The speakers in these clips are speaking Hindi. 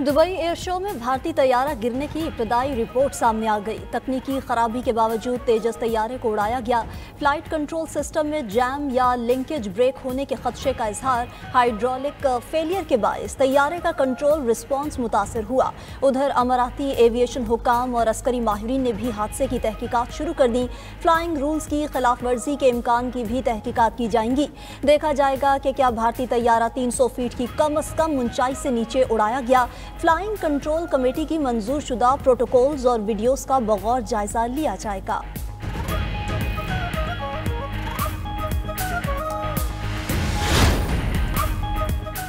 दुबई एयर शो में भारतीय तैयारा गिरने की इब्तदाई रिपोर्ट सामने आ गई। तकनीकी खराबी के बावजूद तेजस तैयारे को उड़ाया गया। फ्लाइट कंट्रोल सिस्टम में जैम या लिंकेज ब्रेक होने के खदशे का इजहार। हाइड्रोलिक फेलियर के बायस तैयारे का कंट्रोल रिस्पॉन्स मुतासर हुआ। उधर अमाराती एविएशन हुकाम और अस्करी माहिरीन ने भी हादसे की तहकीकात शुरू कर दी। फ्लाइंग रूल्स की खिलाफ वर्जी के इम्कान की भी तहकीकात की जाएंगी। देखा जाएगा कि क्या भारतीय तैयारा 300 फीट की कम अज कम ऊंचाई से नीचे उड़ाया गया। फ्लाइंग कंट्रोल कमेटी की मंजूर शुदा प्रोटोकॉल्स और वीडियोस का बगौर जायजा लिया जाएगा।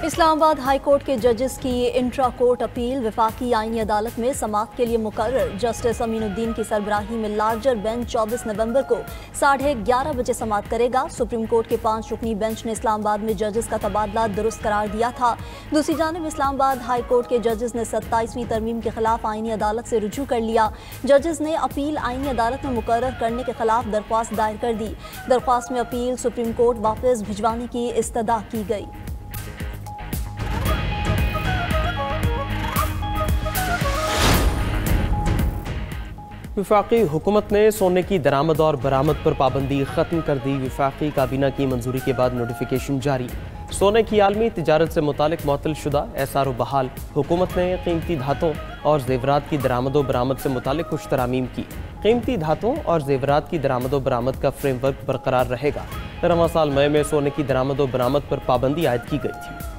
इस्लामाबाद हाई कोर्ट के जजेस की इंट्रा कोर्ट अपील वफाकी आईनी अदालत में समाअत के लिए मुकर्रर। जस्टिस अमीनुद्दीन की सरबराही में लार्जर बेंच 24 नवंबर को 11:30 बजे समाअत करेगा। सुप्रीम कोर्ट के 5 रुकनी बेंच ने इस्लामाबाद में जजेस का तबादला दुरुस्त करार दिया था। दूसरी जानिब इस्लामाबाद हाई कोर्ट के जजेस ने 27वीं तरमीम के खिलाफ आईनी अदालत से रुजू कर लिया। जजेस ने अपील आईनी अदालत में मुकर्रर करने के खिलाफ दरख्वास्त दायर कर दी। दरख्वास्त में अपील सुप्रीम कोर्ट वापस भिजवाने की इस्तदा की गई। वफाकी हुकूमत ने सोने की दरामद और बरामद पर पाबंदी खत्म कर दी। वफाकी काबीना की मंजूरी के बाद नोटिफिकेशन जारी। सोने की आलमी तिजारत से मुतालिक मुअत्तल शुदा एसआरओ बहाल। हुकूमत ने कीमती धातों और जेवरात की दरामद व बरामद से मुतालिक कुछ तरामीम की। कीमती धातों और जेवरात की दरामद व बरामद का फ्रेमवर्क बरकरार रहेगा। रवां साल मई में सोने की दरामद व बरामद पर पाबंदी आयद की गई थी।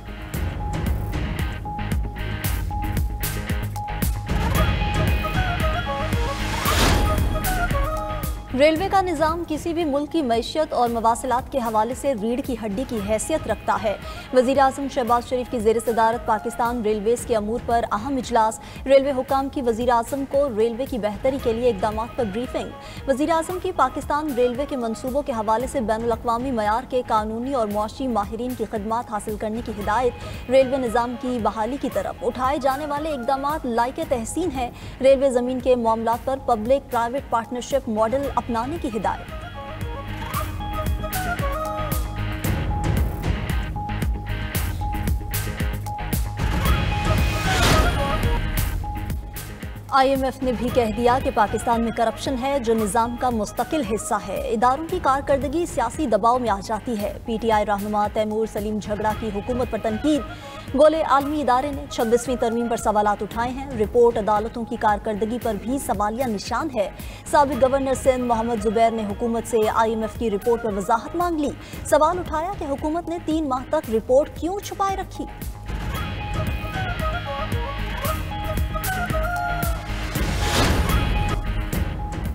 रेलवे का निज़ाम किसी भी मुल्क की मैशियत और मवासिलात के हवाले से रीढ़ की हड्डी की हैसियत रखता है। वज़ीर आज़म शहबाज शरीफ की ज़ेर सदारत पाकिस्तान रेलवेज़ के अमूर पर अहम इजलास। रेलवे हुकाम की वज़ीर आज़म को रेलवे की बेहतरी के लिए इक़दामात पर ब्रीफिंग। वज़ीर आज़म की पाकिस्तान रेलवे के मनसूबों के हवाले से बैनुल अक़वामी मयार के कानूनी और मुआशी माहिरीन की खिदमात हासिल करने की हिदायत। रेलवे निज़ाम की बहाली की तरफ उठाए जाने वाले इक़दामात लायक तहसीन है। रेलवे ज़मीन के मामलात पर पब्लिक प्राइवेट पार्टनरशिप मॉडल अपनाने की हिदायत। IMF ने भी कह दिया कि पाकिस्तान में करप्शन है जो निज़ाम का मुस्तकिल हिस्सा है। इदारों की कारकर्दगी सियासी दबाव में आ जाती है। PTI रहनुमा तैमूर सलीम झगड़ा की हुकूमत पर तनकीद। बोले आलमी इदारे ने 26वीं तरमीम पर सवालात उठाए हैं। रिपोर्ट अदालतों की कारकर्दगी पर भी सवालिया निशान है। साबिक गवर्नर सिंध मोहम्मद जुबैर ने हुकूमत से IMF की रिपोर्ट पर वजाहत मांग ली। सवाल उठाया कि हुकूमत ने 3 माह तक रिपोर्ट क्यों छुपाए रखी।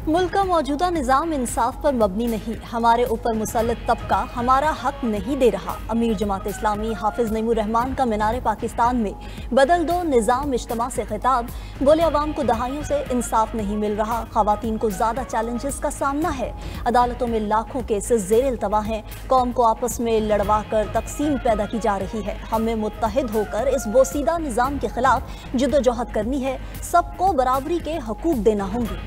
मुल्क का मौजूदा निज़ाम इंसाफ पर मबनी नहीं। हमारे ऊपर मुसल्लत तबका हमारा हक नहीं दे रहा। अमीर जमात इस्लामी हाफिज नईमुर रहमान का मीनारे पाकिस्तान में बदल दो निज़ाम इज्तिमा से खिताब। बोले अवाम को दहाइयों से इंसाफ नहीं मिल रहा। खवातीन को ज़्यादा चैलेंजेस का सामना है। अदालतों में लाखों केसेस ज़ेर इल्तवा हैं। कौम को आपस में लड़वा कर तकसीम पैदा की जा रही है। हमें मुत्तहिद होकर इस बोसीदा निज़ाम के खिलाफ जद्दोजहद करनी है। सबको बराबरी के हकूक देना होंगे।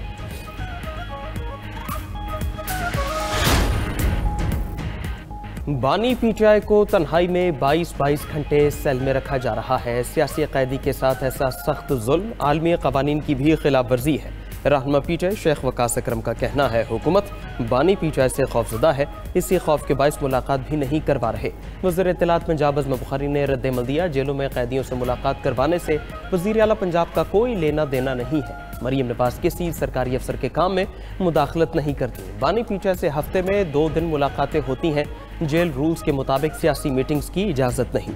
बानी PTI को तन्हाई में 22 घंटे सेल में रखा जा रहा है। सियासी कैदी के साथ ऐसा सख्त जुल्म आलमी कवानीन की भी खिलाफ वर्जी है। रहनुमा PTI शेख वकास अकरम का कहना है हुकूमत बानी PTI से खौफजदा है। इसी खौफ के बायस मुलाकात भी नहीं करवा रहे। वज़ीर इत्तलात पंजाब अज़म बुखारी ने रद्द-ए-अमल दिया। जेलों में कैदियों से मुलाकात करवाने से वज़ीर आला पंजाब का कोई लेना देना नहीं है। मरियम नवाज किसी सरकारी अफसर के काम में मुदाखलत नहीं करती। बानी PTI से हफ्ते में 2 दिन मुलाकातें होती हैं। जेल रूल्स के मुताबिक सियासी मीटिंग्स की इजाजत नहीं।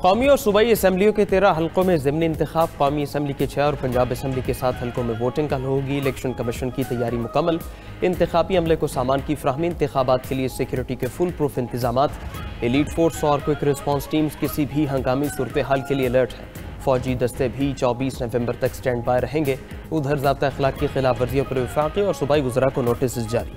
कौमी और सूबाई असम्बलियों के 13 हल्कों में ज़िमनी इंतखाब। कौमी असम्बली के 6 और पंजाब असम्बली के 7 हल्कों में वोटिंग कल होगी। इलेक्शन कमीशन की तैयारी मुकम्मल। इंतखाबी अमले को सामान की फ्राहमी। इंतखाबात के लिए सिक्योरिटी के फुल प्रूफ इंतजामात। एलीट फोर्स और क्विक रिस्पॉन्स टीम्स किसी भी हंगामी सूरत हाल के लिए अलर्ट है। फौजी दस्ते भी 24 नवंबर तक स्टैंड बाय रहेंगे। उधर ज़ाब्ता अखलाक की खिलाफ वर्जियों पर वफाकी और सूबाई वज़रा को नोटिस जारी।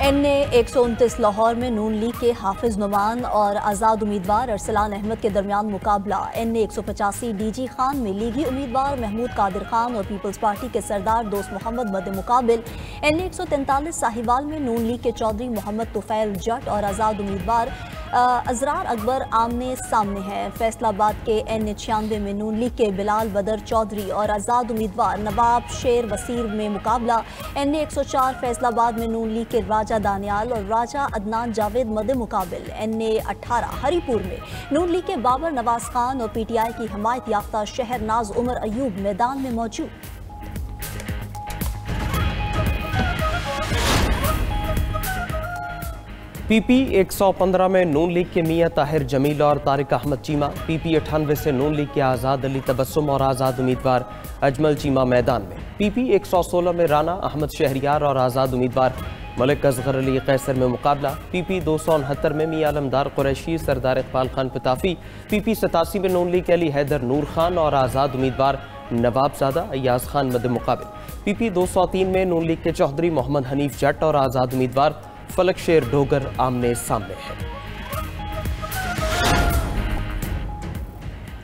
NA 129 लाहौर में नून लीग के हाफिज नुमान और आज़ाद उम्मीदवार अरसलान अहमद के दरमियान मुकाबला। NA 185 DG खान में लीगी उम्मीदवार महमूद कादिर खान और पीपल्स पार्टी के सरदार दोस्त मोहम्मद मद मुकाबिल। NA 143 साहिवाल में नून लीग के चौधरी मोहम्मद तुफैल जट और आज़ाद उम्मीदवार अजरार अकबर आमने सामने हैं। फैसलाबाद के NA 96 में नून लीग के बिलाल बदर चौधरी और आज़ाद उम्मीदवार नवाब शेर वसीर में मुकाबला। NA 104 फैसलाबाद में नून लीग के राजा दानियाल और राजा अदनान जावेद मद मुकाबिल। NA 18 हरीपुर में नून लीग के बाबर नवाज खान और PTI की हमायत याफ्ता शहरनाज उमर अयूब मैदान में मौजूद। PP 115 में नून लीग के मियां ताहिर जमील और तारिक अहमद चीमा। PP 98 से नून लीग के आज़ाद अली तबस्सुम और आज़ाद उम्मीदवार अजमल चीमा मैदान में। PP 116 में राना अहमद शहरियार और आज़ाद उम्मीदवार मलिक असगर अली कैसर में मुकाबला। PP 269 में मियां अलमदार कुरैशी सरदार इकबाल खान पताफी। PP 87 में नून लीग के अली हैदर नूर खान और आज़ाद उम्मीदवार नवाबजादा अयाज खान मद मुकाबिल। PP 203 में नून लीग के चौधरी मोहम्मद हनीफ जट और आज़ाद उम्मीदवार फलक शेर डोगर आमने सामने है।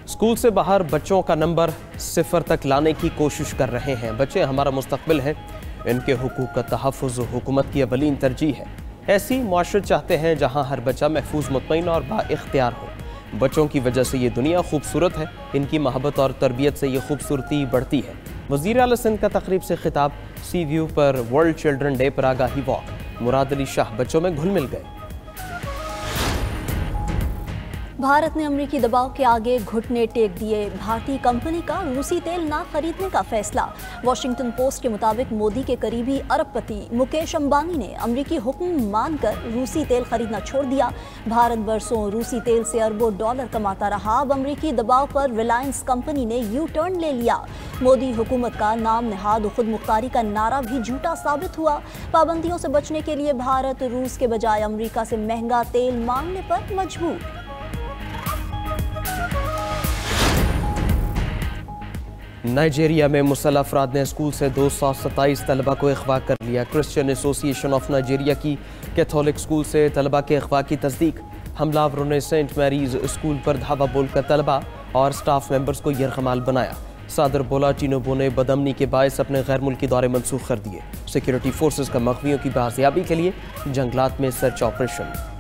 स्कूल से बाहर बच्चों का नंबर 0 तक लाने की कोशिश कर रहे हैं। बच्चे हमारा मुस्तकबिल हैं, इनके हुकूक का तहफ़्फ़ुज़ हुकूमत की अवलीन तरजीह है। ऐसी मुआशरत चाहते हैं जहां हर बच्चा महफूज, मुतमईन और बाइख्तियार हो। बच्चों की वजह से ये दुनिया खूबसूरत है, इनकी मोहब्बत और तरबियत से ये खूबसूरती बढ़ती है। वज़ीर आला सिंध का तकरीब से खिताब। सी व्यू पर वर्ल्ड चिल्ड्रन डे पर आगाही वॉक। मुराद अली शाह बच्चों में घुल मिल गए। भारत ने अमरीकी दबाव के आगे घुटने टेक दिए। भारतीय कंपनी का रूसी तेल ना खरीदने का फैसला। वॉशिंगटन पोस्ट के मुताबिक मोदी के करीबी अरबपति मुकेश अंबानी ने अमरीकी हुक्म मानकर रूसी तेल खरीदना छोड़ दिया। भारत बरसों रूसी तेल से अरबों डॉलर कमाता रहा। अब अमरीकी दबाव पर रिलायंस कंपनी ने यू टर्न ले लिया। मोदी हुकूमत का नाम नहाद खुद मुख्तारी का नारा भी झूठा साबित हुआ। पाबंदियों से बचने के लिए भारत रूस के बजाय अमरीका से महंगा तेल मांगने पर मजबूर। नाइजीरिया में मुसल्लह अफराद ने स्कूल से 227 तलबा को अगवा कर लिया। क्रिश्चियन एसोसिएशन ऑफ नाइजीरिया की कैथोलिक स्कूल से तलबा के अगवा की तस्दीक। हमलावरों ने सेंट मैरीज स्कूल पर धावा बोलकर तलबा और स्टाफ मेंबर्स को यरगमाल बनाया। सादर बोला टिनोबो ने बदअमनी के बायस अपने गैर मुल्की दौरे मनसूख कर दिए। सिक्योरिटी फोर्सेस का मखवियों की बाजियाबी के लिए जंगलात में सर्च ऑपरेशन।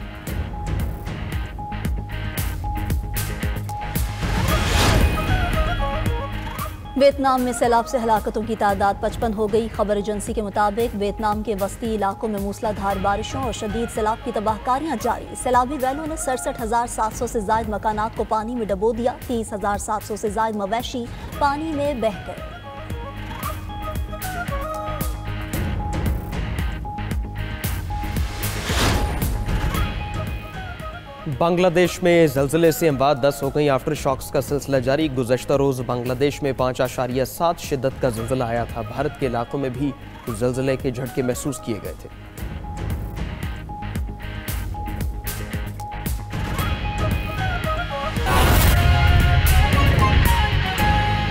वियतनाम में सैलाब से हलाकतों की तादाद 55 हो गई। खबर एजेंसी के मुताबिक वियतनाम के वस्ती इलाकों में मूसलाधार बारिशों और शदीद सैलाब की तबाहकारियां जारी। सैलाबी रैलों ने 67,700 से जायद मकानात को पानी में डबो दिया। 30,700 से जायद मवेशी पानी में बह गए। बांग्लादेश में ज़लज़ले से अमवात 10 हो गई। आफ्टर शॉक्स का सिलसिला जारी। गुज़श्ता रोज़ बांग्लादेश में 5.7 शिद्दत का ज़लज़ला आया था। भारत के इलाकों में भी ज़लज़ले के झटके महसूस किए गए थे।